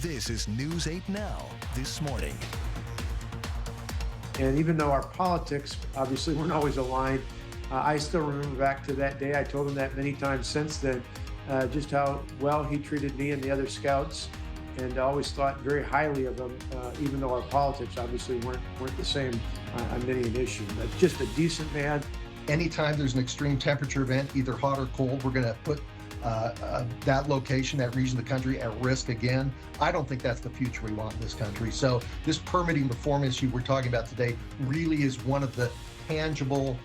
This is News 8 Now, this morning. And even though our politics obviously weren't always aligned, I still remember back to that day. I told him that many times since then, just how well he treated me and the other scouts, and I always thought very highly of him, even though our politics obviously weren't the same on many an issue. But just a decent man. Anytime there's an extreme temperature event, either hot or cold, we're going to put that location, that region of the country at risk again. I don't think that's the future we want in this country. So this permitting reform issue we're talking about today really is one of the tangible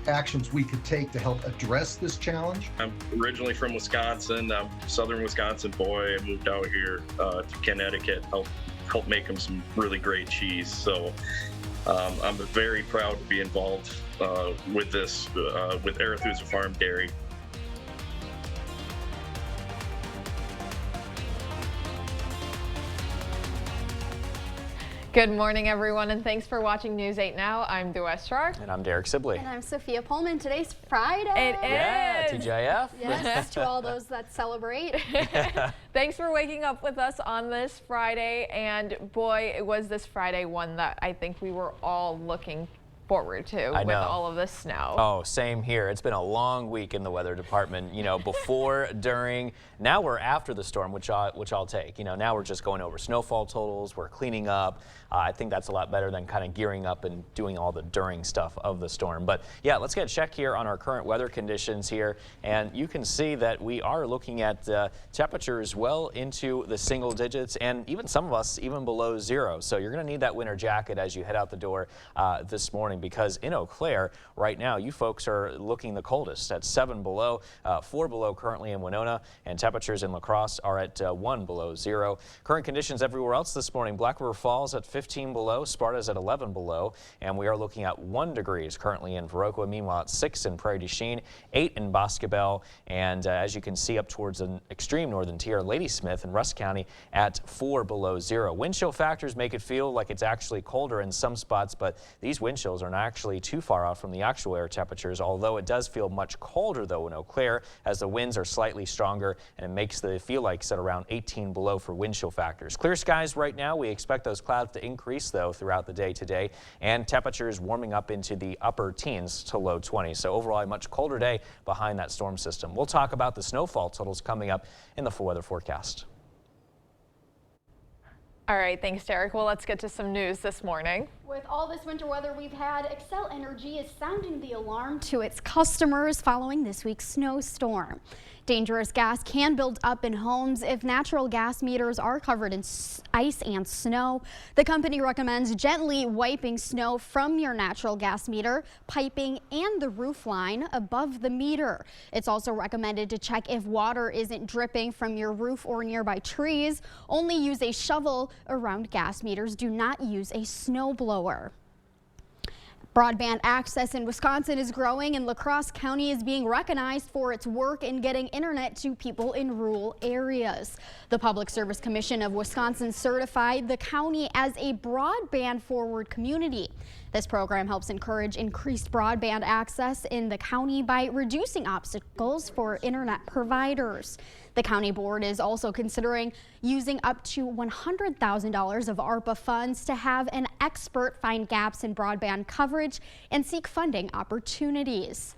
actions we could take to help address this challenge. I'm originally from Wisconsin. I'm southern Wisconsin boy. I moved out here to Connecticut, help make them some really great cheese. So I'm very proud to be involved with this, with Arethusa Farm Dairy. Good morning, everyone, and thanks for watching News 8 Now. I'm Due Estrar. And I'm Derek Sibley. And I'm Sophia Pullman. Today's Friday. It is. Yeah, TGIF. Yes, to all those that celebrate. Thanks for waking up with us on this Friday. And boy, it was this Friday one that I think we were all looking forward to with all of the snow. Oh, same here. It's been a long week in the weather department, you know, before, during, now we're after the storm, which I'll take. You know, now we're just going over snowfall totals, we're cleaning up. I think that's a lot better than kind of gearing up and doing all the during stuff of the storm. But yeah, let's get a check here on our current weather conditions here. And you can see that we are looking at temperatures well into the single digits, and even some of us even below zero. So you're going to need that winter jacket as you head out the door this morning, because in Eau Claire right now, you folks are looking the coldest at 7 below, 4 below currently in Winona, and temperatures in La Crosse are at 1 below zero. Current conditions everywhere else this morning: Black River Falls at 15 below, Sparta's at 11 below, and we are looking at 1 degrees currently in Viroqua. Meanwhile, at 6 in Prairie du Chien, 8 in Boscobel, and as you can see up towards an extreme northern tier, Ladysmith and Rusk County at 4 below zero. Wind chill factors make it feel like it's actually colder in some spots, but these wind chills are not actually too far off from the actual air temperatures, although it does feel much colder though in Eau Claire, as the winds are slightly stronger, and it makes the feel like it's at around 18 below for wind chill factors. Clear skies right now. We expect those clouds to increase though throughout the day today, and temperatures warming up into the upper teens to low 20s. So overall, a much colder day behind that storm system. We'll talk about the snowfall totals coming up in the full weather forecast. All right, thanks, Derek. Well, let's get to some news this morning. With all this winter weather we've had, Xcel Energy is sounding the alarm to its customers following this week's snowstorm. Dangerous gas can build up in homes if natural gas meters are covered in ice and snow. The company recommends gently wiping snow from your natural gas meter, piping, and the roof line above the meter. It's also recommended to check if water isn't dripping from your roof or nearby trees. Only use a shovel around gas meters. Do not use a snow blower. Broadband access in Wisconsin is growing, and La Crosse County is being recognized for its work in getting internet to people in rural areas. The Public Service Commission of Wisconsin certified the county as a broadband forward community. This program helps encourage increased broadband access in the county by reducing obstacles for internet providers. The county board is also considering using up to $100,000 of ARPA funds to have an expert find gaps in broadband coverage and seek funding opportunities.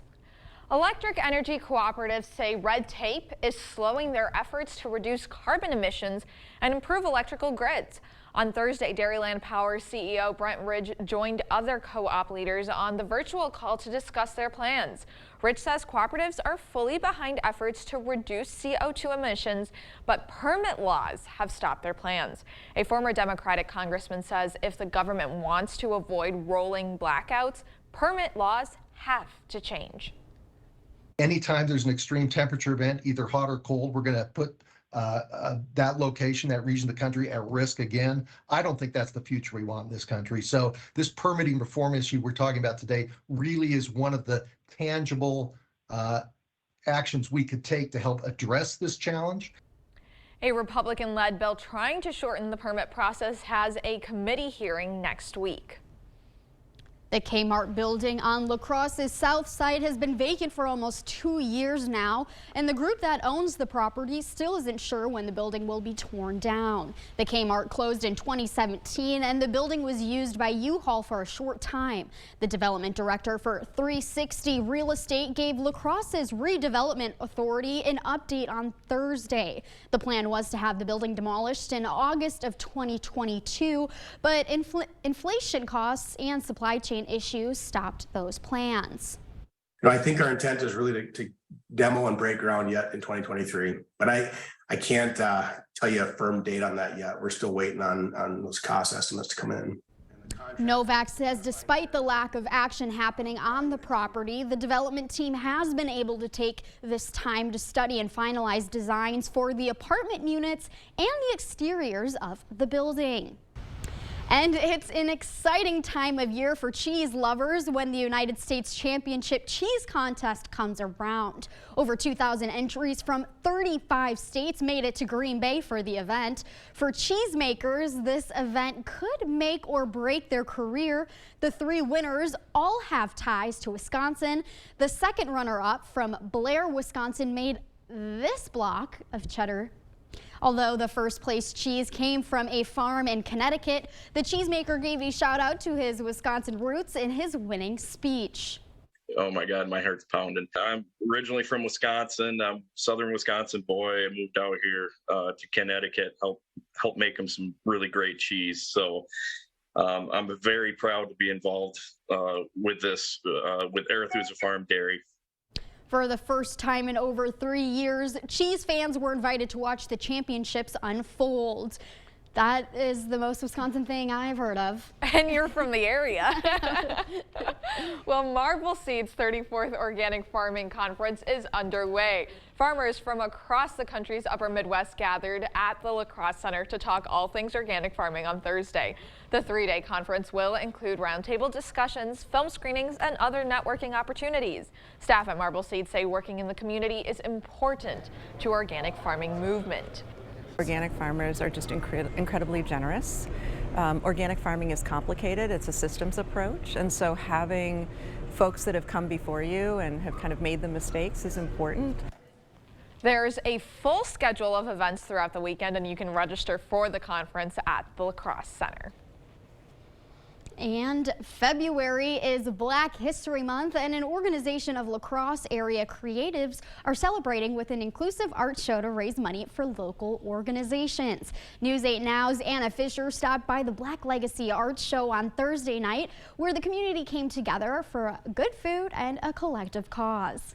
Electric energy cooperatives say red tape is slowing their efforts to reduce carbon emissions and improve electrical grids. On Thursday, Dairyland Power CEO Brent Ridge joined other co-op leaders on the virtual call to discuss their plans. Ridge says cooperatives are fully behind efforts to reduce CO2 emissions, but permit laws have stopped their plans. A former Democratic congressman says if the government wants to avoid rolling blackouts, permit laws have to change. Anytime there's an extreme temperature event, either hot or cold, we're going to put that location, that region of the country at risk again. I don't think that's the future we want in this country. So this permitting reform issue we're talking about today really is one of the tangible actions we could take to help address this challenge. A Republican-led bill trying to shorten the permit process has a committee hearing next week. The Kmart building on La Crosse's south side has been vacant for almost 2 years now, and the group that owns the property still isn't sure when the building will be torn down. The Kmart closed in 2017, and the building was used by U-Haul for a short time. The development director for 360 Real Estate gave La Crosse's redevelopment authority an update on Thursday. The plan was to have the building demolished in August of 2022, but inflation costs and supply chain issues stopped those plans. I think our intent is really to demo and break ground yet in 2023, but I can't tell you a firm date on that yet. We're still waiting on those cost estimates to come in. Novak says despite the lack of action happening on the property, the development team has been able to take this time to study and finalize designs for the apartment units and the exteriors of the building. And it's an exciting time of year for cheese lovers when the United States Championship Cheese Contest comes around. Over 2,000 entries from 35 states made it to Green Bay for the event. For cheesemakers, this event could make or break their career. The 3 winners all have ties to Wisconsin. The second runner-up from Blair, Wisconsin, made this block of cheddar. Although the first place cheese came from a farm in Connecticut, the cheesemaker gave a shout out to his Wisconsin roots in his winning speech. Oh my God, my heart's pounding. I'm originally from Wisconsin. I'm a Southern Wisconsin boy. I moved out here to Connecticut, help make them some really great cheese. So I'm very proud to be involved with this, with Arethusa Farm Dairy. For the first time in over 3 years, cheese fans were invited to watch the championships unfold. That is the most Wisconsin thing I've heard of. And you're from the area. Well, Marble Seed's 34th Organic Farming Conference is underway. Farmers from across the country's upper Midwest gathered at the La Crosse Center to talk all things organic farming on Thursday. The 3-day conference will include roundtable discussions, film screenings, and other networking opportunities. Staff at Marble Seed say working in the community is important to organic farming movement. Organic farmers are just incredibly generous. Organic farming is complicated. It's a systems approach, and so having folks that have come before you and have kind of made the mistakes is important. There's a full schedule of events throughout the weekend, and you can register for the conference at the La Crosse Center. And February is Black History Month, and an organization of La Crosse area creatives are celebrating with an inclusive art show to raise money for local organizations. News 8 Now's Anna Fisher stopped by the Black Legacy Art Show on Thursday night, where the community came together for good food and a collective cause.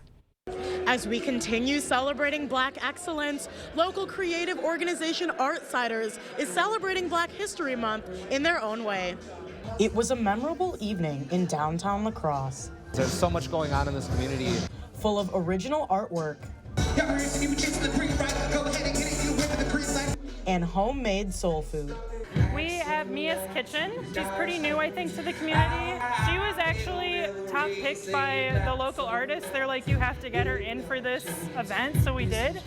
As we continue celebrating Black excellence, local creative organization Artsiders is celebrating Black History Month in their own way. It was a memorable evening in downtown La Crosse. There's so much going on in this community. Full of original artwork and homemade soul food. We have Mia's Kitchen. She's pretty new, I think, to the community. She was actually top picked by the local artists. They're like, you have to get her in for this event, so we did.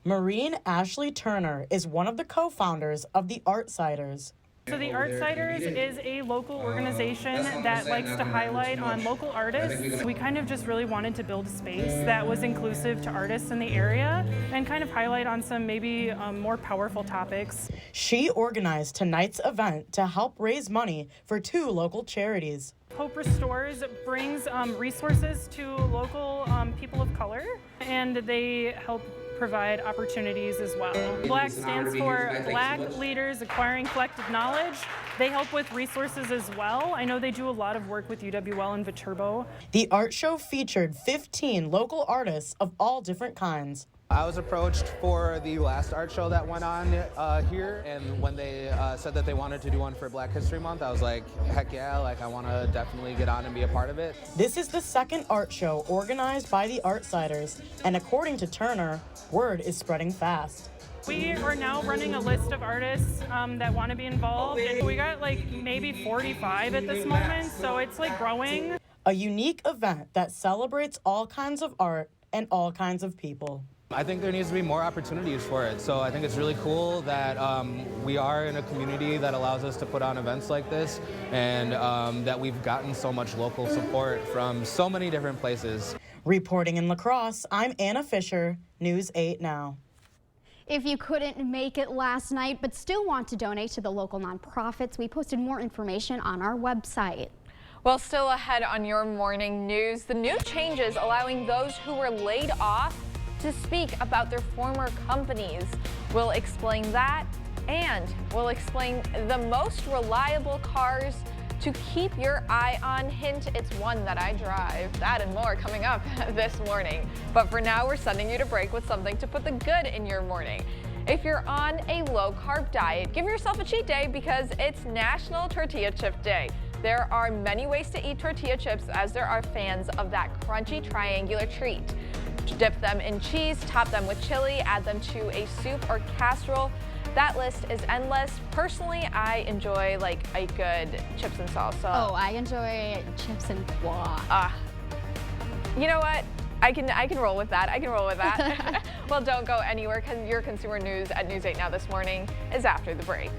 Maureen Ashley Turner is one of the co-founders of the Artsiders. So the Artsiders is a local organization that likes to highlight on local artists. We kind of just really wanted to build a space that was inclusive to artists in the area and kind of highlight on some maybe more powerful topics. She organized tonight's event to help raise money for 2 local charities. Hope Restores brings resources to local people of color, and they help provide opportunities as well. BLACK stands for Black Leaders Acquiring Collective Knowledge. They help with resources as well. I know they do a lot of work with UWL and Viterbo. The art show featured 15 local artists of all different kinds. I was approached for the last art show that went on here, and when they said that they wanted to do one for Black History Month, I was like, heck yeah, like I want to definitely get on and be a part of it. This is the second art show organized by the Artsiders, and according to Turner, word is spreading fast. We are now running a list of artists that want to be involved, and we got like maybe 45 at this moment, so it's like growing. A unique event that celebrates all kinds of art and all kinds of people. I think there needs to be more opportunities for it. So I think it's really cool that we are in a community that allows us to put on events like this, and that we've gotten so much local support from so many different places. Reporting in La Crosse, I'm Anna Fisher, News 8 Now. If you couldn't make it last night but still want to donate to the local nonprofits, we posted more information on our website. Well, still ahead on your morning news, the new changes allowing those who were laid off to speak about their former companies. We'll explain that, and we'll explain the most reliable cars to keep your eye on. Hint, it's one that I drive. That and more coming up this morning. But for now, we're sending you to break with something to put the good in your morning. If you're on a low-carb diet, give yourself a cheat day because it's National Tortilla Chip Day. There are many ways to eat tortilla chips, as there are fans of that crunchy triangular treat. Dip them in cheese, top them with chili, add them to a soup or casserole. That list is endless. Personally, I enjoy like a good chips and salsa. Oh, I enjoy chips and guac. You know what? I can roll with that. I can roll with that. Well, don't go anywhere because your consumer news at News 8 Now this morning is after the break.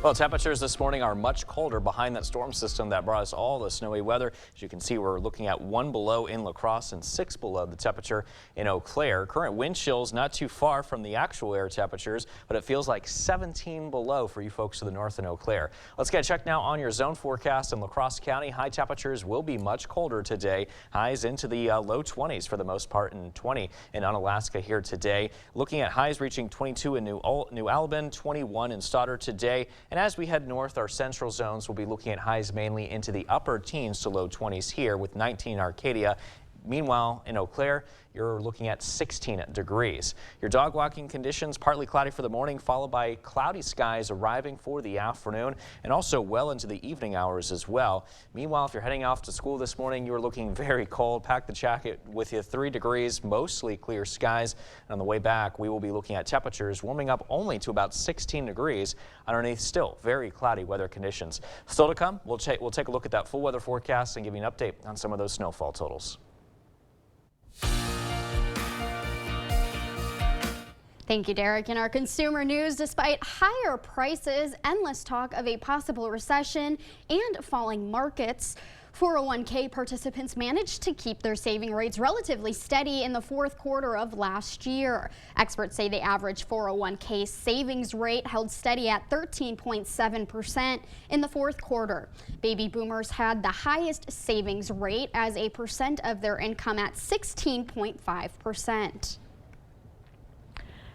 Well, temperatures this morning are much colder behind that storm system that brought us all the snowy weather. As you can see, we're looking at 1 below in La Crosse and 6 below the temperature in Eau Claire. Current wind chills not too far from the actual air temperatures, but it feels like 17 below for you folks to the north in Eau Claire. Let's get a check now on your zone forecast in La Crosse County. High temperatures will be much colder today. Highs into the low 20s for the most part, and 20 in Unalaska here today. Looking at highs reaching 22 in New Albin, 21 in Stoddard today. And as we head north, our central zones will be looking at highs mainly into the upper teens to low 20s here with 19 in Arcadia. Meanwhile, in Eau Claire, you're looking at 16 degrees. Your dog walking conditions partly cloudy for the morning, followed by cloudy skies arriving for the afternoon and also well into the evening hours as well. Meanwhile, if you're heading off to school this morning, you're looking very cold. Pack the jacket with you. 3 degrees, mostly clear skies. And on the way back, we will be looking at temperatures warming up only to about 16 degrees. Underneath, still very cloudy weather conditions. Still to come, we'll take a look at that full weather forecast and give you an update on some of those snowfall totals. Thank you, Derek. In our consumer news, despite higher prices, endless talk of a possible recession, and falling markets, 401k participants managed to keep their saving rates relatively steady in the fourth quarter of last year. Experts say the average 401k savings rate held steady at 13.7% in the fourth quarter. Baby boomers had the highest savings rate as a percent of their income at 16.5%.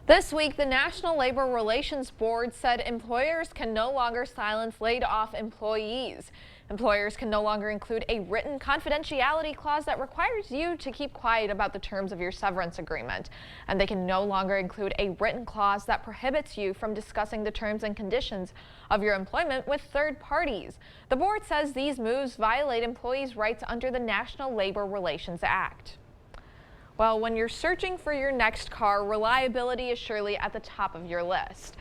This week, the National Labor Relations Board said employers can no longer silence laid-off employees. Employers can no longer include a written confidentiality clause that requires you to keep quiet about the terms of your severance agreement. And they can no longer include a written clause that prohibits you from discussing the terms and conditions of your employment with third parties. The board says these moves violate employees' rights under the National Labor Relations Act. Well, when you're searching for your next car, reliability is surely at the top of your list.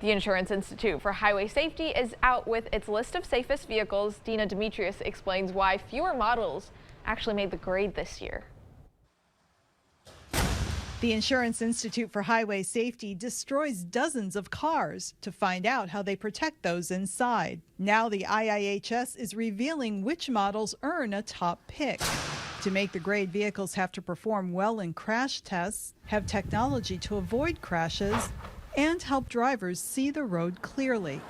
The Insurance Institute for Highway Safety is out with its list of safest vehicles. Dina Demetrius explains why fewer models actually made the grade this year. The Insurance Institute for Highway Safety destroys dozens of cars to find out how they protect those inside. Now the IIHS is revealing which models earn a top pick. To make the grade, vehicles have to perform well in crash tests, have technology to avoid crashes, and help drivers see the road clearly.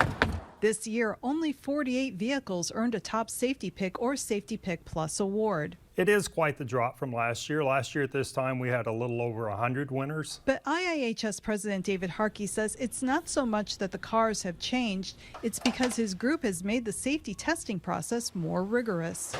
This year, only 48 vehicles earned a top safety pick or Safety Pick Plus award. It is quite the drop from last year. Last year at this time, we had a little over 100 winners. But IIHS President David Harkey says it's not so much that the cars have changed, it's because his group has made the safety testing process more rigorous.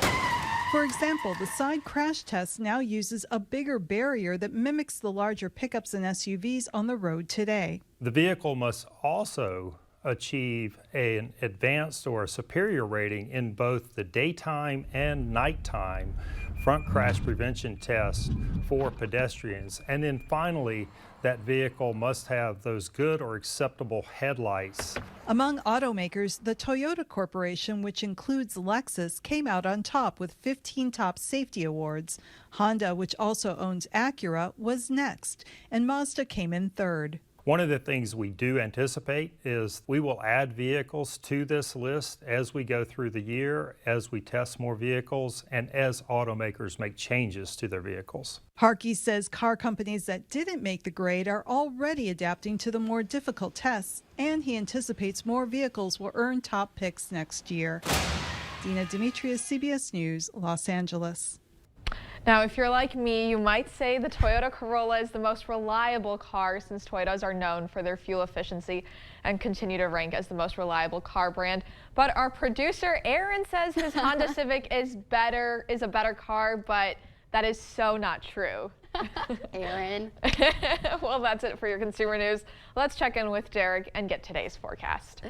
For example, the side crash test now uses a bigger barrier that mimics the larger pickups and SUVs on the road today. The vehicle must also achieve an advanced or a superior rating in both the daytime and nighttime front crash prevention test for pedestrians. And then finally, that vehicle must have those good or acceptable headlights. Among automakers, the Toyota Corporation, which includes Lexus, came out on top with 15 top safety awards. Honda, which also owns Acura, was next, and Mazda came in third. One of the things we do anticipate is we will add vehicles to this list as we go through the year, as we test more vehicles, and as automakers make changes to their vehicles. Harkey says car companies that didn't make the grade are already adapting to the more difficult tests, and he anticipates more vehicles will earn top picks next year. Dina Demetrius, CBS News, Los Angeles. Now, if you're like me, you might say the Toyota Corolla is the most reliable car, since Toyotas are known for their fuel efficiency and continue to rank as the most reliable car brand. But our producer Aaron says his Honda Civic is a better car, but that is so not true. Aaron. Well, that's it for your consumer news. Let's check in with Derek and get today's forecast.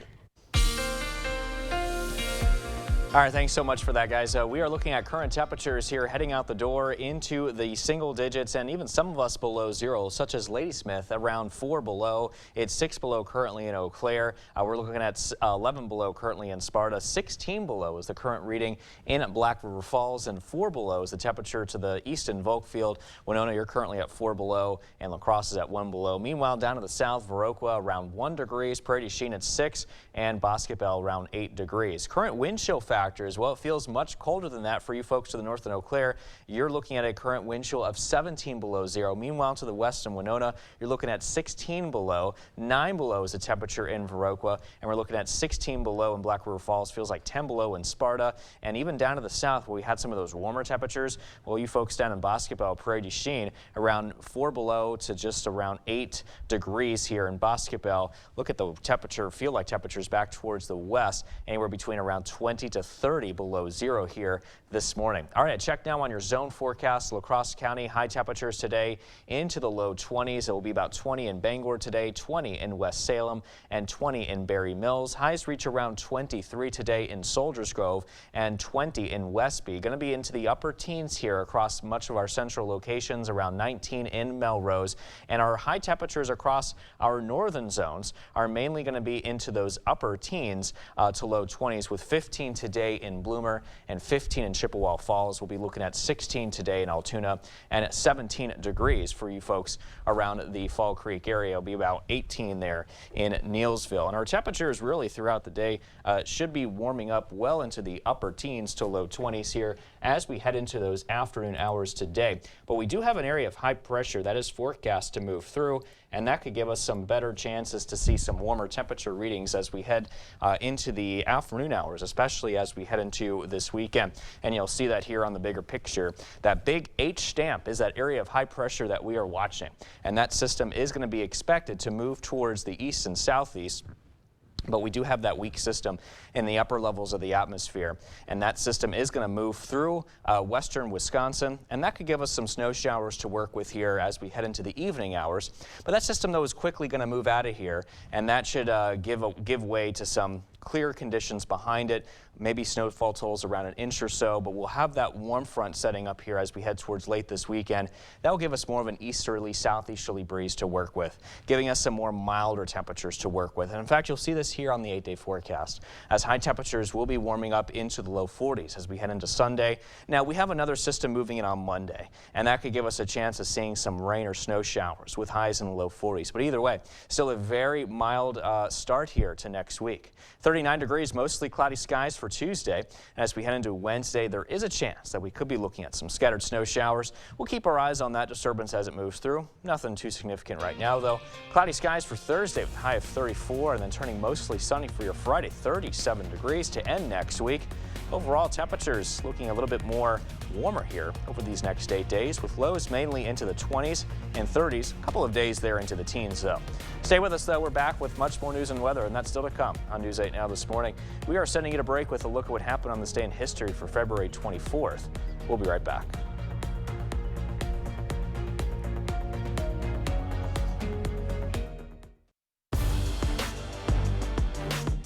All right, thanks so much for that, guys. We are looking at current temperatures here heading out the door into the single digits, and even some of us below zero, such as Ladysmith, around 4 below. It's 6 below currently in Eau Claire. We're looking at 11 below currently in Sparta. 16 below is the current reading in Black River Falls, and 4 below is the temperature to the east in Volkfield. Winona, you're currently at 4 below, and La Crosse is at 1 below. Meanwhile, down to the south, Viroqua around 1 degrees, Prairie du Chien at 6, and Bosquebel around 8 degrees. Current wind chill factors, well, it feels much colder than that for you folks to the north in Eau Claire. You're looking at a current wind chill of 17 below zero. Meanwhile, to the west in Winona, you're looking at 16 below. 9 below is the temperature in Viroqua, and we're looking at 16 below in Black River Falls. Feels like 10 below in Sparta, and even down to the south where we had some of those warmer temperatures. Well, you folks down in Bosquebel, Prairie du Chien, around 4 below to just around 8 degrees here in Bosquebel. Look at the temperature, feel like temperatures back towards the west, anywhere between around 20 to 30 below zero here this morning. All right, check now on your zone forecast. La Crosse County, high temperatures today into the low 20s. It will be about 20 in Bangor today, 20 in West Salem, and 20 in Berry Mills. Highs reach around 23 today in Soldiers Grove and 20 in Westby. Going to be into the upper teens here across much of our central locations, around 19 in Melrose. And our high temperatures across our northern zones are mainly going to be into those upper teens to low 20s, with 15 today in Bloomer and 15 in Chippewa Falls. We'll be looking at 16 today in Altoona and at 17 degrees for you folks around the Fall Creek area. It'll be about 18 there in Neilsville. And our temperatures really throughout the day should be warming up well into the upper teens to low 20s here as we head into those afternoon hours today. But we do have an area of high pressure that is forecast to move through, and that could give us some better chances to see some warmer temperature readings as we head into the afternoon hours, especially as we head into this weekend. And you'll see that here on the bigger picture. That big H stamp is that area of high pressure that we are watching, and that system is going to be expected to move towards the east and southeast. But we do have that weak system in the upper levels of the atmosphere, and that system is going to move through western Wisconsin, and that could give us some snow showers to work with here as we head into the evening hours. But that system, though, is quickly going to move out of here, and that should give way to some clear conditions behind it. Maybe snowfall totals around 1 inch or so, but we'll have that warm front setting up here as we head towards late this weekend. That will give us more of an easterly, southeasterly breeze to work with, giving us some more milder temperatures to work with. And in fact, you'll see this here on the 8-day forecast, as high temperatures will be warming up into the low 40s as we head into Sunday. Now, we have another system moving in on Monday, and that could give us a chance of seeing some rain or snow showers with highs in the low 40s. But either way, still a very mild start here to next week. 39 degrees, mostly cloudy skies for Tuesday. And as we head into Wednesday, there is a chance that we could be looking at some scattered snow showers. We'll keep our eyes on that disturbance as it moves through. Nothing too significant right now, though. Cloudy skies for Thursday with a high of 34, and then turning mostly sunny for your Friday, 37 degrees to end next week. Overall, temperatures looking a little bit more warmer here over these next 8 days, with lows mainly into the 20s and 30s. A couple of days there into the teens, though. Stay with us, though. We're back with much more news and weather, and that's still to come on News 8 Now this morning. We are sending you a break with a look at what happened on this day in history for February 24th. We'll be right back.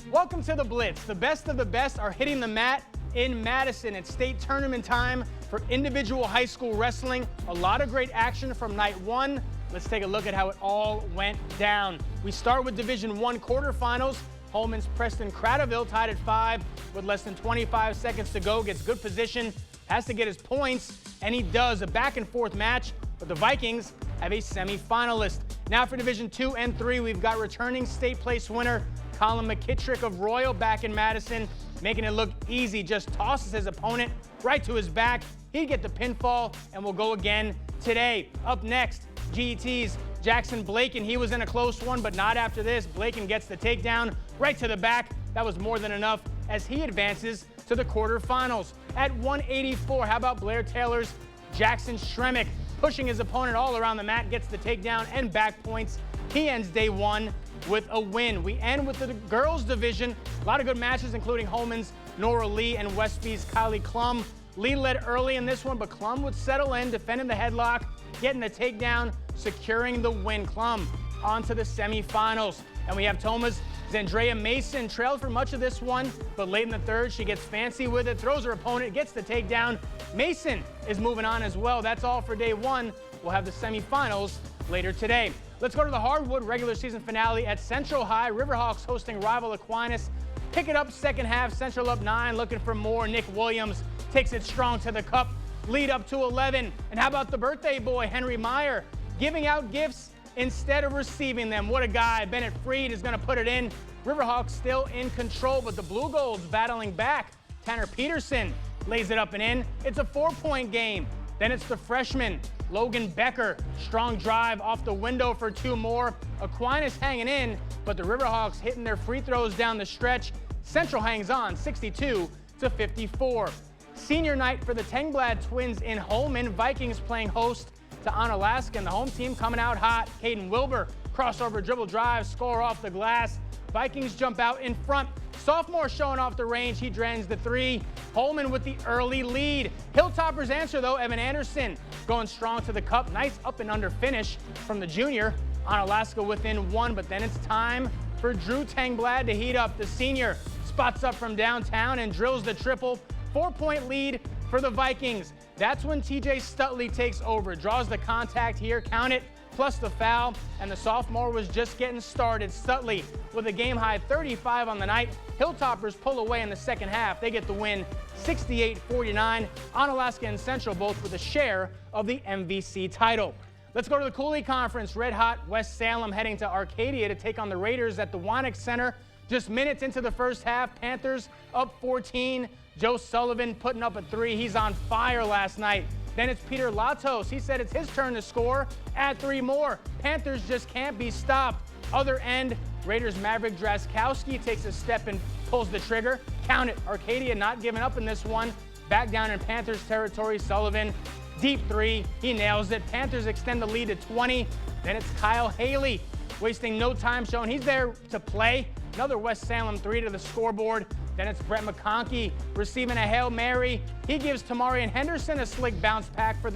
Welcome to the Blitz. The best of the best are hitting the mat in Madison. It's state tournament time For individual high school wrestling, a lot of great action from night one. Let's take a look at how it all went down. We start with Division I quarterfinals. Holman's Preston Cradaville tied at 5 with less than 25 seconds to go. Gets good position, has to get his points, and he does. A back and forth match, but the Vikings have a semifinalist. Now for Division II and III, we've got returning state place winner Colin McKittrick of Royal back in Madison, making it look easy. Just tosses his opponent right to his back. He'd get the pinfall and will go again today. Up next, GET's Jackson Blaken. He was in a close one, but not after this. Blaken gets the takedown right to the back. That was more than enough as he advances to the quarterfinals. At 184, how about Blair Taylor's Jackson Shremick, pushing his opponent all around the mat, gets the takedown and back points. He ends day one with a win. We end with the girls division. A lot of good matches, including Holman's Nora Lee and Westby's Kylie Klum. Lee led early in this one, but Klum would settle in, defending the headlock, getting the takedown, securing the win. Klum on to the semifinals. And we have Toma's Zandrea Mason trailed for much of this one, but late in the third, she gets fancy with it, throws her opponent, gets the takedown. Mason is moving on as well. That's all for day one. We'll have the semifinals later today. Let's go to the hardwood regular season finale at Central High. Riverhawks hosting rival Aquinas. Pick it up second half. Central up 9, looking for more. Nick Williams takes it strong to the cup. Lead up to 11. And how about the birthday boy, Henry Meyer, giving out gifts instead of receiving them? What a guy. Bennett Freed is going to put it in. Riverhawks still in control, but the Blue Golds battling back. Tanner Peterson lays it up and in. It's a 4-point game. Then it's the freshman, Logan Becker. Strong drive off the window for 2 more. Aquinas hanging in, but the Riverhawks hitting their free throws down the stretch. Central hangs on 62-54. Senior night for the Tengblad twins in Holman. Vikings playing host to Onalaska, and the home team coming out hot. Caden Wilbur, crossover dribble drive, score off the glass. Vikings jump out in front. Sophomore showing off the range. He drains the 3. Holman with the early lead. Hilltoppers answer though. Evan Anderson going strong to the cup. Nice up and under finish from the junior. Onalaska within 1, but then it's time for Drew Tengblad to heat up. The senior spots up from downtown and drills the triple. 4-point lead for the Vikings. That's when TJ Stutley takes over. Draws the contact here. Count it. Plus the foul, and the sophomore was just getting started. Stutley with a game-high 35 on the night. Hilltoppers pull away in the second half. They get the win 68-49. Onalaska and Central both with a share of the MVC title. Let's go to the Cooley Conference. Red hot West Salem heading to Arcadia to take on the Raiders at the Wanex Center. Just minutes into the first half, Panthers up 14. Joe Sullivan putting up a 3. He's on fire last night. Then it's Peter Latos. He said it's his turn to score. Add 3 more. Panthers just can't be stopped. Other end, Raiders Maverick Draskowski takes a step and pulls the trigger. Count it. Arcadia not giving up in this one. Back down in Panthers territory. Sullivan, deep 3. He nails it. Panthers extend the lead to 20. Then it's Kyle Haley, wasting no time, showing he's there to play. Another West Salem 3 to the scoreboard. Then it's Brett McConkey receiving a Hail Mary. He gives Tamarian Henderson a slick bounce pass for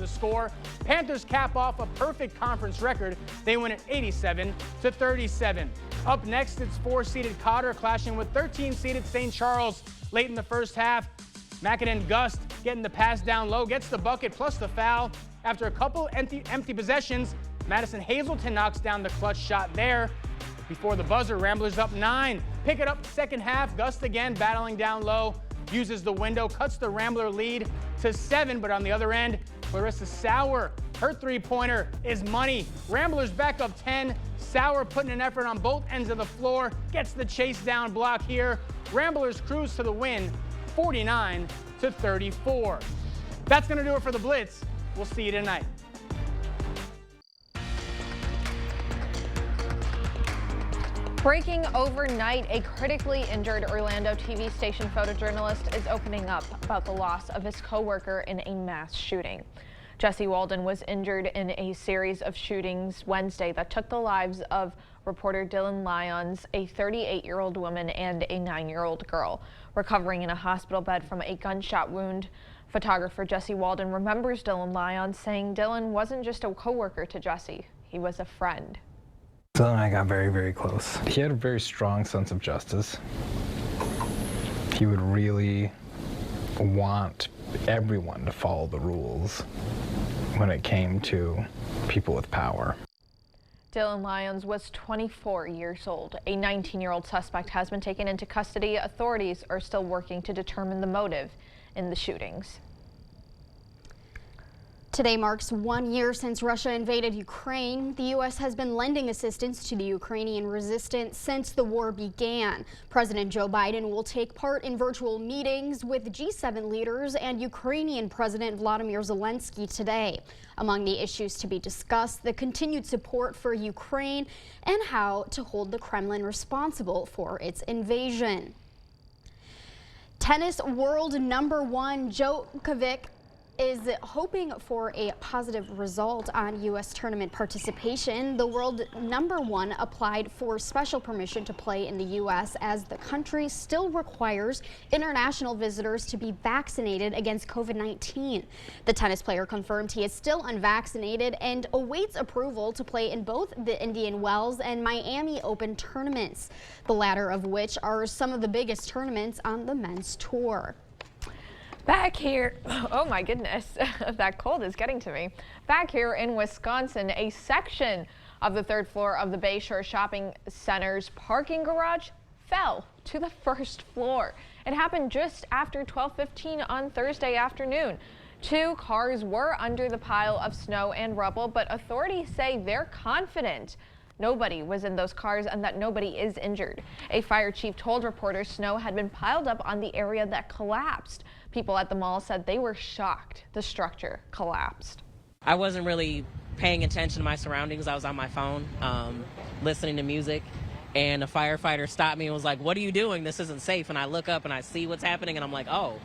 the score. Panthers cap off a perfect conference record. They win at 87-37. Up next, it's 4-seeded Cotter clashing with 13-seeded St. Charles late in the first half. Macadam Gust getting the pass down low, gets the bucket plus the foul. After a couple empty possessions, Madison Hazelton knocks down the clutch shot there. Before the buzzer, Ramblers up 9. Pick it up second half. Gust again battling down low. Uses the window, cuts the Rambler lead to 7. But on the other end, Clarissa Sauer, her 3-pointer is money. Ramblers back up 10. Sauer putting an effort on both ends of the floor. Gets the chase down block here. Ramblers cruise to the win, 49-34. That's going to do it for the Blitz. We'll see you tonight. Breaking overnight, a critically injured Orlando TV station photojournalist is opening up about the loss of his co-worker in a mass shooting. Jesse Walden was injured in a series of shootings Wednesday that took the lives of reporter Dylan Lyons, a 38-year-old woman, and a 9-year-old girl. Recovering in a hospital bed from a gunshot wound, photographer Jesse Walden remembers Dylan Lyons, saying Dylan wasn't just a co-worker to Jesse, he was a friend. Dylan and I got very, very close. He had a very strong sense of justice. He would really want everyone to follow the rules when it came to people with power. Dylan Lyons was 24 years old. A 19-year-old suspect has been taken into custody. Authorities are still working to determine the motive in the shootings. Today marks 1 year since Russia invaded Ukraine. The U.S. has been lending assistance to the Ukrainian resistance since the war began. President Joe Biden will take part in virtual meetings with G7 leaders and Ukrainian President Volodymyr Zelensky today. Among the issues to be discussed, the continued support for Ukraine and how to hold the Kremlin responsible for its invasion. Tennis world #1 Djokovic is hoping for a positive result on U.S. tournament participation. The world #1 applied for special permission to play in the U.S. as the country still requires international visitors to be vaccinated against COVID-19. The tennis player confirmed he is still unvaccinated and awaits approval to play in both the Indian Wells and Miami Open tournaments, the latter of which are some of the biggest tournaments on the men's tour. Back here, oh my goodness, that cold is getting to me. Back here in Wisconsin, a section of the 3rd floor of the Bayshore Shopping Center's parking garage fell to the 1st floor. It happened just after 12:15 on Thursday afternoon. 2 cars were under the pile of snow and rubble, but authorities say they're confident nobody was in those cars and that nobody is injured. A fire chief told reporters snow had been piled up on the area that collapsed. People at the mall said they were shocked the structure collapsed. I wasn't really paying attention to my surroundings. I was on my phone, listening to music, and a firefighter stopped me and was like, "What are you doing? This isn't safe." And I look up and I see what's happening and I'm like, oh.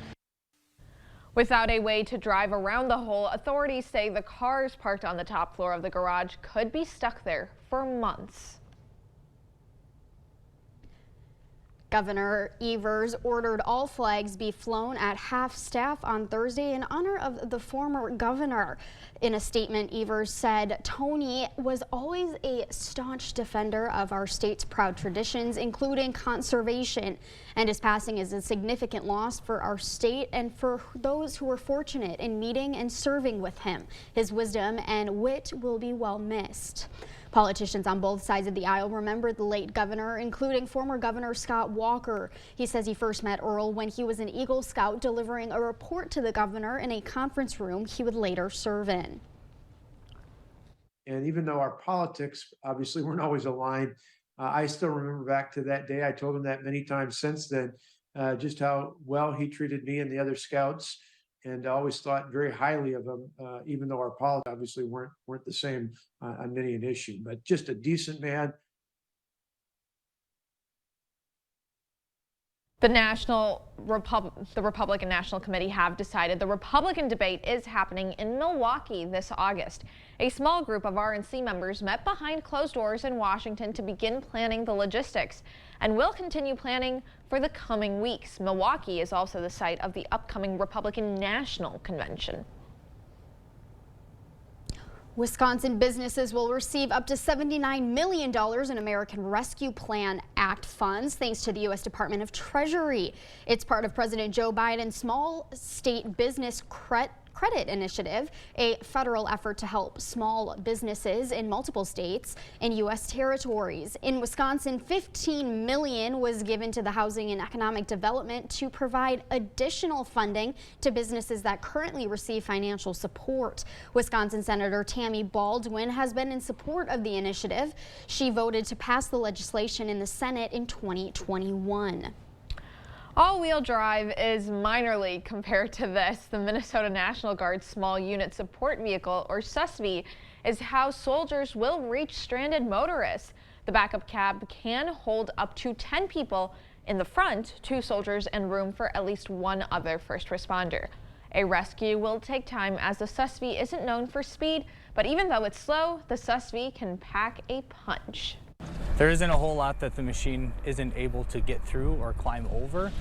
Without a way to drive around the hole, authorities say the cars parked on the top floor of the garage could be stuck there for months. Governor Evers ordered all flags be flown at half-staff on Thursday in honor of the former governor. In a statement, Evers said Tony was always a staunch defender of our state's proud traditions, including conservation, and his passing is a significant loss for our state and for those who were fortunate in meeting and serving with him. His wisdom and wit will be well missed. Politicians on both sides of the aisle remember the late governor, including former Governor Scott Walker. He says he first met Earl when he was an Eagle Scout delivering a report to the governor in a conference room he would later serve in. And even though our politics obviously weren't always aligned, I still remember back to that day. I told him that many times since then, just how well he treated me and the other scouts. And I always thought very highly of him, even though our politics obviously weren't the same on many an issue, but just a decent man. The Republican National Committee have decided the Republican debate is happening in Milwaukee this August. A small group of RNC members met behind closed doors in Washington to begin planning the logistics and will continue planning for the coming weeks. Milwaukee is also the site of the upcoming Republican National Convention. Wisconsin businesses will receive up to $79 million in American Rescue Plan Act funds thanks to the U.S. Department of Treasury. It's part of President Joe Biden's Small State Business Credit Initiative, a federal effort to help small businesses in multiple states and U.S. territories. In Wisconsin, $15 million was given to the Housing and Economic Development to provide additional funding to businesses that currently receive financial support. Wisconsin Senator Tammy Baldwin has been in support of the initiative. She voted to pass the legislation in the Senate in 2021. All-wheel drive is minor league compared to this. The Minnesota National Guard Small Unit Support Vehicle, or SUSV, is how soldiers will reach stranded motorists. The backup cab can hold up to 10 people in the front, 2 soldiers, and room for at least 1 other first responder. A rescue will take time as the SUSV isn't known for speed, but even though it's slow, the SUSV can pack a punch. There isn't a whole lot that the machine isn't able to get through or climb over.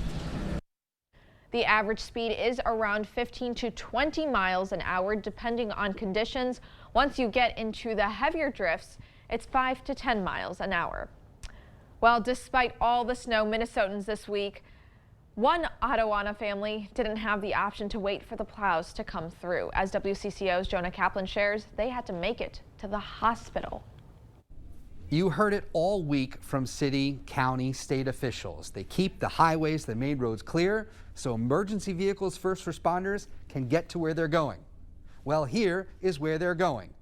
The average speed is around 15 to 20 miles an hour, depending on conditions. Once you get into the heavier drifts, it's 5 to 10 miles an hour. Well, despite all the snow, Minnesotans this week One Ottawana family didn't have the option to wait for the plows to come through. As WCCO's Jonah Kaplan shares, they had to make it to the hospital. You heard it all week from city, county, state officials. They keep the highways, the main roads clear so emergency vehicles, first responders can get to where they're going. Well, here is where they're going.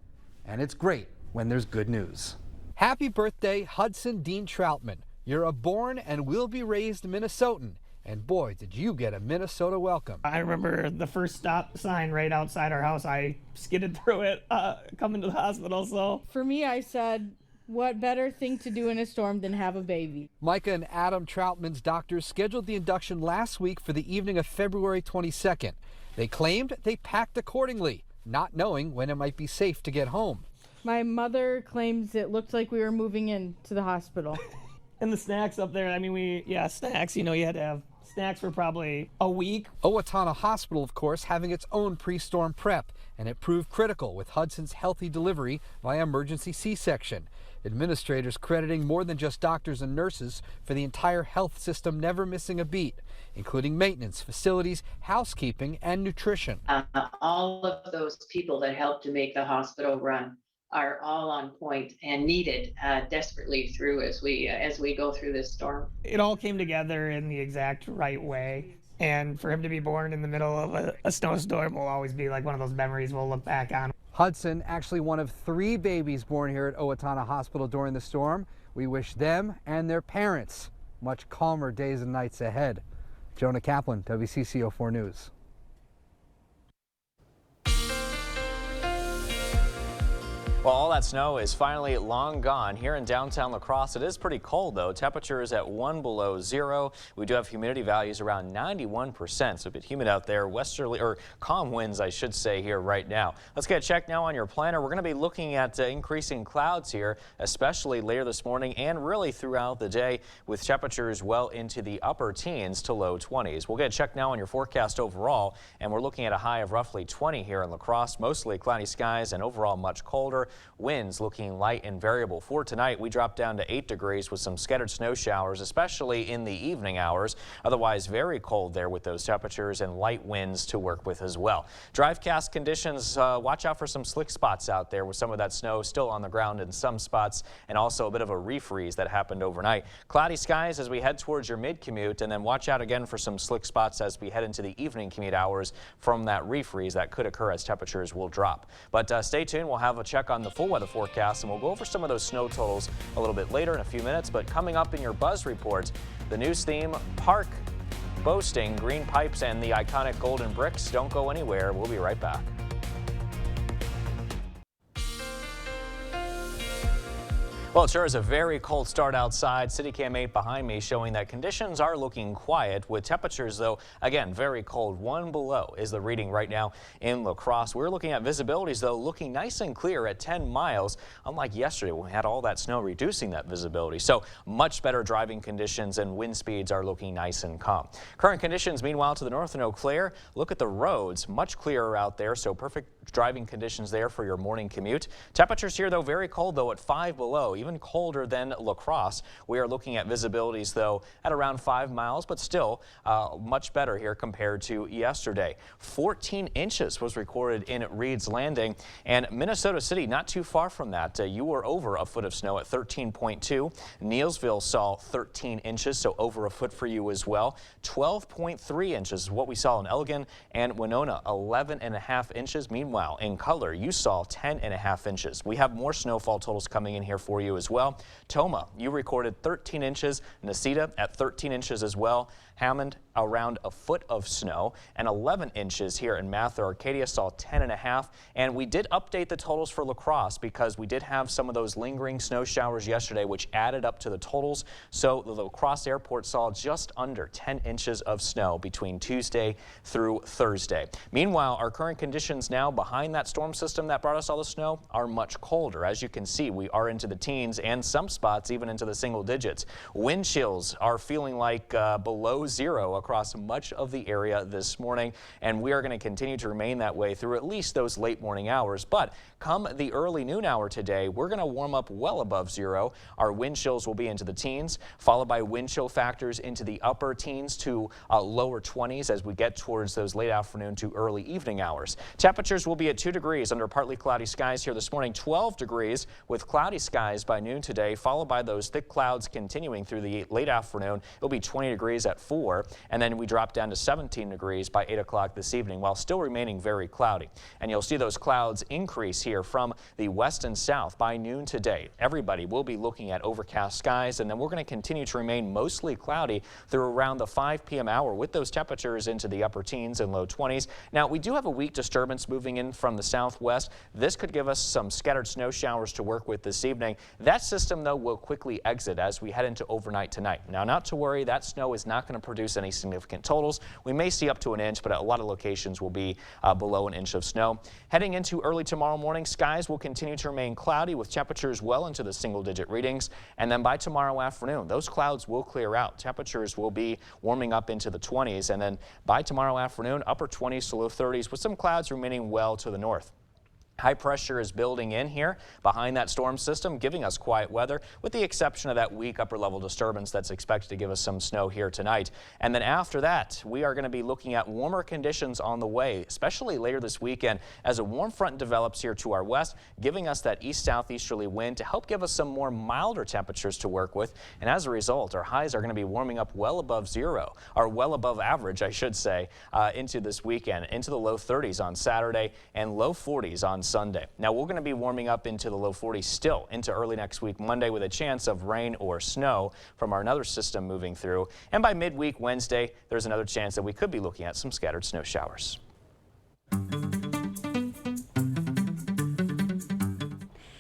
And it's great when there's good news. Happy birthday, Hudson Dean Troutman. You're a born and will be raised Minnesotan. And boy, did you get a Minnesota welcome. I remember the first stop sign right outside our house. I skidded through it coming to the hospital. So for me, I said, what better thing to do in a storm than have a baby? Micah and Adam Troutman's doctors scheduled the induction last week for the evening of February 22nd. They claimed they packed accordingly, not knowing when it might be safe to get home. My mother claims it looked like we were moving into the hospital. And the snacks up there, I mean, snacks, you had to have snacks for probably a week. Owatonna Hospital, of course, having its own pre-storm prep, and it proved critical with Hudson's healthy delivery via emergency C-section. Administrators crediting more than just doctors and nurses for the entire health system never missing a beat, including maintenance, facilities, housekeeping, and nutrition. All of those people that helped to make the hospital run are all on point and needed desperately through as we go through this storm. It all came together in the exact right way. And for him to be born in the middle of a snowstorm will always be like one of those memories we'll look back on. Hudson, actually one of 3 babies born here at Owatonna Hospital during the storm. We wish them and their parents much calmer days and nights ahead. Jonah Kaplan, WCCO 4 News. Well, all that snow is finally long gone here in downtown La Crosse. It is pretty cold, though. Temperatures at 1 below 0. We do have humidity values around 91%, so a bit humid out there. Westerly, or calm winds, I should say, here right now. Let's get a check now on your planner. We're going to be looking at increasing clouds here, especially later this morning and really throughout the day, with temperatures well into the upper teens to low 20s. We'll get a check now on your forecast overall, and we're looking at a high of roughly 20 here in La Crosse. Mostly cloudy skies and overall much colder. Winds looking light and variable. For tonight, we drop down to 8 degrees with some scattered snow showers, especially in the evening hours. Otherwise, very cold there with those temperatures and light winds to work with as well. Drivecast conditions, watch out for some slick spots out there with some of that snow still on the ground in some spots, and also a bit of a refreeze that happened overnight. Cloudy skies as we head towards your mid-commute, and then watch out again for some slick spots as we head into the evening commute hours from that refreeze that could occur as temperatures will drop. But stay tuned. We'll have a check on the full weather forecast, and we'll go over some of those snow totals a little bit later in a few minutes. But coming up in your Buzz Report, the news theme, Park boasting green pipes and the iconic golden bricks. Don't go anywhere. We'll be right back. Well, it sure is a very cold start outside. CityCam 8 behind me showing that conditions are looking quiet with temperatures, though, again, very cold. 1 below is the reading right now in La Crosse. We're looking at visibilities, though, looking nice and clear at 10 miles, unlike yesterday when we had all that snow reducing that visibility. So much better driving conditions and wind speeds are looking nice and calm. Current conditions, meanwhile, to the north in Eau Claire. Look at the roads, much clearer out there, so perfect driving conditions there for your morning commute. Temperatures here, though, very cold, though, at 5 below. Even colder than La Crosse. We are looking at visibilities, though, at around 5 miles, but still much better here compared to yesterday. 14 inches was recorded in Reed's Landing, and Minnesota City not too far from that. You were over a foot of snow at 13.2. Neilsville saw 13 inches, so over a foot for you as well. 12.3 inches is what we saw in Elgin, and Winona 11.5 inches. Meanwhile, in Color, you saw 10.5 inches. We have more snowfall totals coming in here for you as well. Toma, you recorded 13 inches. Necedah at 13 inches as well. Hammond around a foot of snow, and 11 inches here in Mather. Arcadia saw 10.5, and we did update the totals for La Crosse because we did have some of those lingering snow showers yesterday, which added up to the totals. So the La Crosse Airport saw just under 10 inches of snow between Tuesday through Thursday. Meanwhile, our current conditions now behind behind that storm system that brought us all the snow are much colder. As you can see, we are into the teens and some spots even into the single digits. Wind chills are feeling like below zero across much of the area this morning, and we are going to continue to remain that way through at least those late morning hours. But come the early noon hour today, we're going to warm up well above zero. Our wind chills will be into the teens, followed by wind chill factors into the upper teens to lower 20s as we get towards those late afternoon to early evening hours. Temperatures will be at 2 degrees under partly cloudy skies here this morning, 12 degrees with cloudy skies by noon today, followed by those thick clouds continuing through the late afternoon. It'll be 20 degrees at 4, and then we drop down to 17 degrees by 8 o'clock this evening, while still remaining very cloudy. And you'll see those clouds increase here from the west and south by noon today. Everybody will be looking at overcast skies, and then we're going to continue to remain mostly cloudy through around the 5 p.m. hour with those temperatures into the upper teens and low 20s. Now, we do have a weak disturbance moving in from the southwest. This could give us some scattered snow showers to work with this evening. That system, though, will quickly exit as we head into overnight tonight. Now, not to worry, that snow is not going to produce any significant totals. We may see up to an inch, but at a lot of locations will be below an inch of snow. Heading into early tomorrow morning, skies will continue to remain cloudy with temperatures well into the single-digit readings. And then by tomorrow afternoon, those clouds will clear out. Temperatures will be warming up into the 20s. And then by tomorrow afternoon, upper 20s to low 30s with some clouds remaining well to the north. High pressure is building in here behind that storm system, giving us quiet weather, with the exception of that weak upper level disturbance that's expected to give us some snow here tonight. And then after that, we are going to be looking at warmer conditions on the way, especially later this weekend as a warm front develops here to our west, giving us that east-southeasterly wind to help give us some more milder temperatures to work with. And as a result, our highs are going to be warming up well above zero, or well above average, I should say, into this weekend, into the low 30s on Saturday and low 40s on Sunday. Now, we're going to be warming up into the low 40s still into early next week, Monday, with a chance of rain or snow from our another system moving through. And by midweek Wednesday, there's another chance that we could be looking at some scattered snow showers.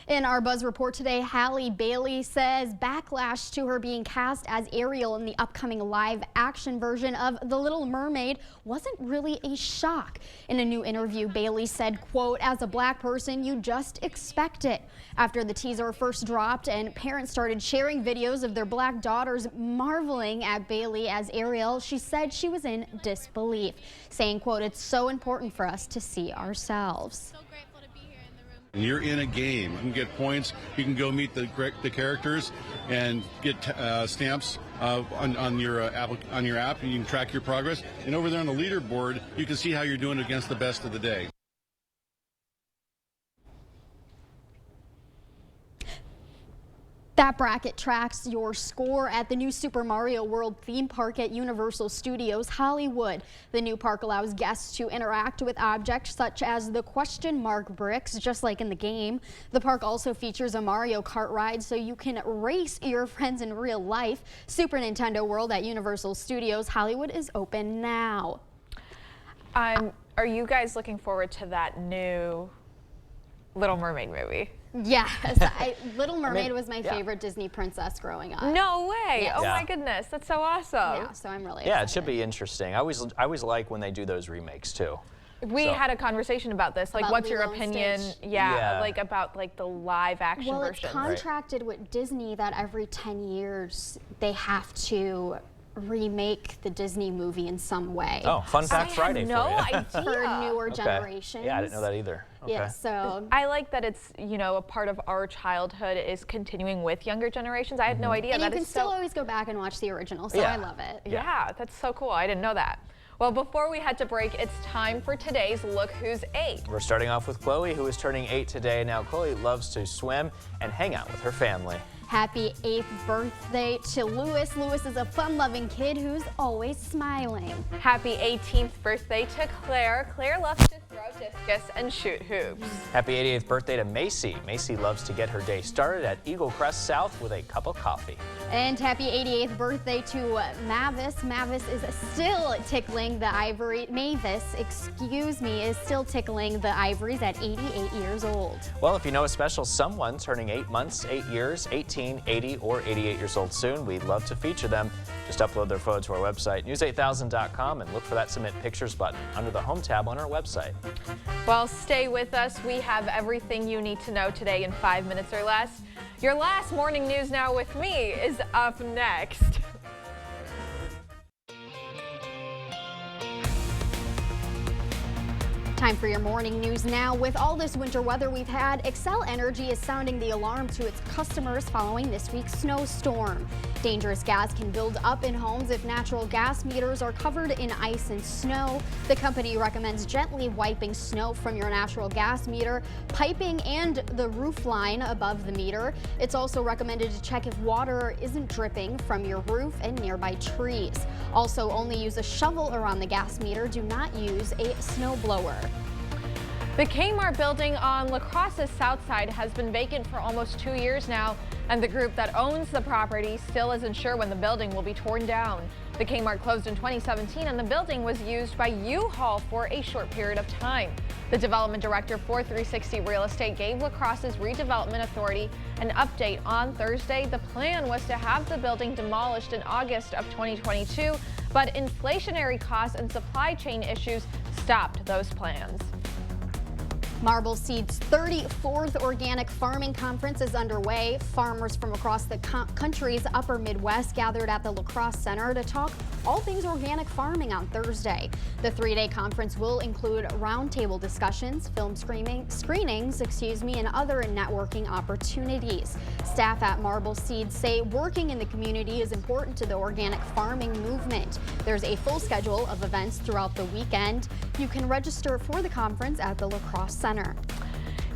In our Buzz Report today, Halle Bailey says backlash to her being cast as Ariel in the upcoming live-action version of The Little Mermaid wasn't really a shock. In a new interview, Bailey said, quote, "As a black person, you just expect it." After the teaser first dropped and parents started sharing videos of their black daughters marveling at Bailey as Ariel, she said she was in disbelief, saying, quote, "It's so important for us to see ourselves." You're in a game. You can get points. You can go meet the characters and get stamps on your app, and you can track your progress. And over there on the leaderboard, you can see how you're doing against the best of the day. That bracket tracks your score at the new Super Mario World theme park at Universal Studios Hollywood. The new park allows guests to interact with objects such as the question mark bricks, just like in the game. The park also features a Mario Kart ride so you can race your friends in real life. Super Nintendo World at Universal Studios Hollywood is open now. Are you guys looking forward to that new Little Mermaid movie? Yes, Little Mermaid was my favorite Disney princess growing up. No way! Yes. Oh my goodness, that's so awesome. Yeah, so I'm really excited. It should be interesting. I always like when they do those remakes too. We had a conversation about this. Like, About what's your Lilo and opinion? Stitch? Yeah, like about like the live action well, version. It's contracted with Disney that every 10 years they have to remake the Disney movie in some way. Oh, fun fact Friday for you. I had no idea. For newer Okay. generations. Yeah, I didn't know that either. Okay. Yeah, so I like that it's, you know, a part of our childhood is continuing with younger generations. I had no idea. and that you can is still so, always go back and watch the original, so I love it. Yeah, that's so cool. I didn't know that. Well, before we head to break, it's time for today's Look Who's 8. We're starting off with Chloe, who is turning 8 today. Now, Chloe loves to swim and hang out with her family. Happy 8th birthday to Lewis. Lewis is a fun-loving kid who's always smiling. Happy 18th birthday to Claire. Claire loves to throw discus and shoot hoops. Happy 88th birthday to Macy. Macy loves to get her day started at Eagle Crest South with a cup of coffee. And happy 88th birthday to Mavis. Mavis is still tickling the ivory. Mavis, excuse me, is still tickling the ivories at 88 years old. Well, if you know a special someone turning 8 months, 8 years, 18 17, 80, or 88 years old soon. We'd love to feature them. Just upload their photo to our website, news8000.com, and look for that Submit Pictures button under the Home tab on our website. Well, stay with us. We have everything you need to know today in 5 minutes or less. Your last morning news now with me is up next. Time for your morning news now. With all this winter weather we've had, Xcel Energy is sounding the alarm to its customers following this week's snowstorm. Dangerous gas can build up in homes if natural gas meters are covered in ice and snow. The company recommends gently wiping snow from your natural gas meter, piping, and the roof line above the meter. It's also recommended to check if water isn't dripping from your roof and nearby trees. Also, only use a shovel around the gas meter. Do not use a snow blower. The Kmart building on La Crosse's south side has been vacant for almost 2 years now, and the group that owns the property still isn't sure when the building will be torn down. The Kmart closed in 2017, and the building was used by U-Haul for a short period of time. The development director for 360 Real Estate gave La Crosse's Redevelopment Authority an update on Thursday. The plan was to have the building demolished in August of 2022, but inflationary costs and supply chain issues stopped those plans. Marble Seed's 34th Organic Farming Conference is underway. Farmers from across the country's upper Midwest gathered at the La Crosse Center to talk all things organic farming on Thursday. The 3-day conference will include roundtable discussions, film screenings, and other networking opportunities. Staff at Marble Seed say working in the community is important to the organic farming movement. There's a full schedule of events throughout the weekend. You can register for the conference at the La Crosse Center.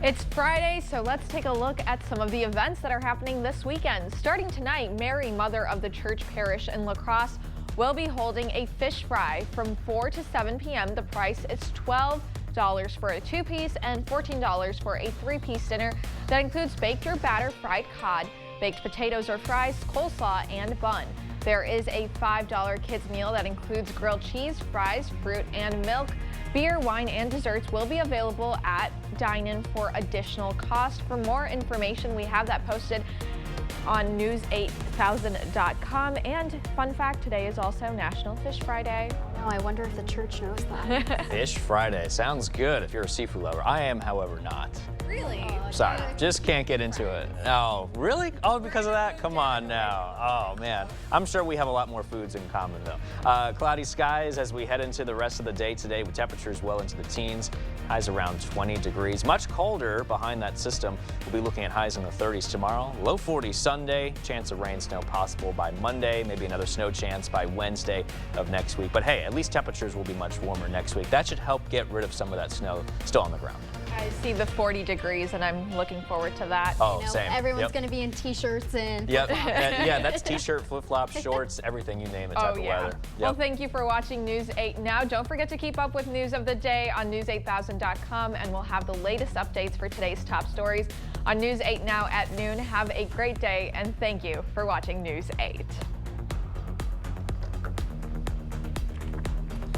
It's Friday, so let's take a look at some of the events that are happening this weekend. Starting tonight, Mary, Mother of the Church Parish in La Crosse, will be holding a fish fry from 4 to 7 p.m. The price is $12 for a 2-piece and $14 for a 3-piece dinner that includes baked or battered fried cod, baked potatoes or fries, coleslaw, and bun. There is a $5 kids meal that includes grilled cheese, fries, fruit, and milk. Beer, wine, and desserts will be available at Dine-In for additional cost. For more information, we have that posted on news8000.com. And fun fact, today is also National Fish Friday. Oh, I wonder if the church knows that. Fish Friday sounds good if you're a seafood lover. I am, however, not. Really? Sorry, just can't get into it. Oh, really? Oh, because of that? Come on now. Oh, man. I'm sure we have a lot more foods in common, though. Cloudy skies as we head into the rest of the day today with temperatures well into the teens. Highs around 20 degrees. Much colder behind that system. We'll be looking at highs in the 30s tomorrow. Low 40s Sunday. Chance of rain, snow possible by Monday. Maybe another snow chance by Wednesday of next week. But hey, at least temperatures will be much warmer next week. That should help get rid of some of that snow still on the ground. I see the 40 degrees, and I'm looking forward to that. Oh, same. Everyone's going to be in t-shirts and Yep. Yeah, that's t-shirt, flip-flops, shorts, everything you name it type of weather. Yep. Well, thank you for watching News 8 Now. Don't forget to keep up with news of the day on news8000.com, and we'll have the latest updates for today's top stories on News 8 Now at noon. Have a great day, and thank you for watching News 8.